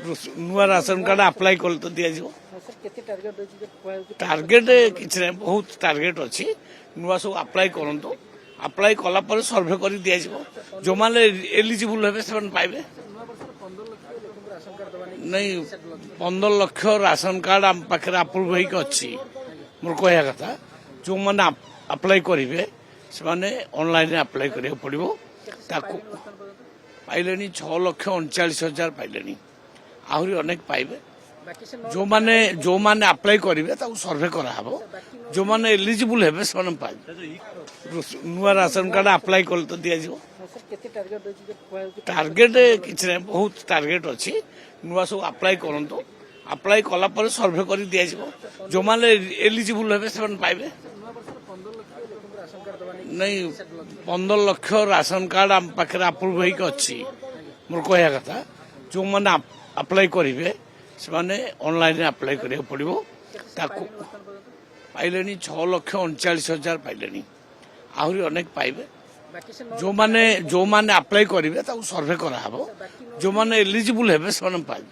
ନୂଆ ration card apply କଲେ ତ ଦିଆଯିବ। ଟାର୍ଗେଟ କିଛି ନାହିଁ, ବହୁତ ଟାର୍ଗେଟ ଅଛି। ନୂଆ ସବୁ ଆପ୍ଲାଏ କରନ୍ତୁ, ଆପ୍ଲାଏ କଲା ପରେ ସର୍ଭେ କରି ଦିଆଯିବ। ଯେଉଁମାନେ ଏଲିଜିବୁଲ ହେବେ ସେମାନେ ପାଇବେ। ନାଇଁ, 15 ଲକ୍ଷ ରାସନ କାର୍ଡ ଆମ ପାଖରେ ଆପ୍ରୁଭ୍ ହେଇକି ଅଛି। ମୋର କହିବା କଥା, ଯେଉଁମାନେ ଆପ୍ଲାଏ କରିବେ ସେମାନେ ଅନଲାଇନରେ ଆପ୍ଲାଏ କରିବାକୁ ପଡ଼ିବ। ତାକୁ ପାଇଲେଣି 6,39,000 ପାଇଲେଣି, ଆହୁରି ଅନେକ ପାଇବେ। ଯେଉଁମାନେ ଆପ୍ଲାଏ କରିବେ ତାକୁ ସର୍ଭେ କରାହେବ। ଯେଉଁମାନେ ଏଲିଜିବୁଲ ହେବେ ସେମାନେ ପାଇବେ। ନୂଆ ରାସନ କାର୍ଡ ଆପ୍ଲାଏ କଲେ ତ ଦିଆଯିବ। ଟାର୍ଗେଟ କିଛି ନାହିଁ, ବହୁତ ଟାର୍ଗେଟ ଅଛି। ନୂଆ ସବୁ ଆପ୍ଲାଏ କରନ୍ତୁ, ଆପ୍ଲାଏ କଲା ପରେ ସର୍ଭେ କରି ଦିଆଯିବ। ଯେଉଁମାନେ ଏଲିଜିବୁଲ ହେବେ ସେମାନେ ପାଇବେ। ନାଇଁ, 15 ଲକ୍ଷ ରାସନ କାର୍ଡ ଆମ ପାଖରେ ଆପ୍ରୁଭ୍ ହେଇକି ଅଛି। ମୋର କହିବା କଥା, ଯେଉଁମାନେ ଆପ୍ଲାଏ କରିବେ ସେମାନେ ଅନଲାଇନରେ ଆପ୍ଲାଏ କରିବାକୁ ପଡ଼ିବ। ତାକୁ ପାଇଲେଣି 6,39,000 ପାଇଲେଣି, ଆହୁରି ଅନେକ ପାଇବେ। ଯେଉଁମାନେ ଆପ୍ଲାଏ କରିବେ ତାକୁ ସର୍ଭେ କରାହେବ। ଯେଉଁମାନେ ଏଲିଜିବୁଲ ହେବେ ସେମାନେ ପାଇବେ।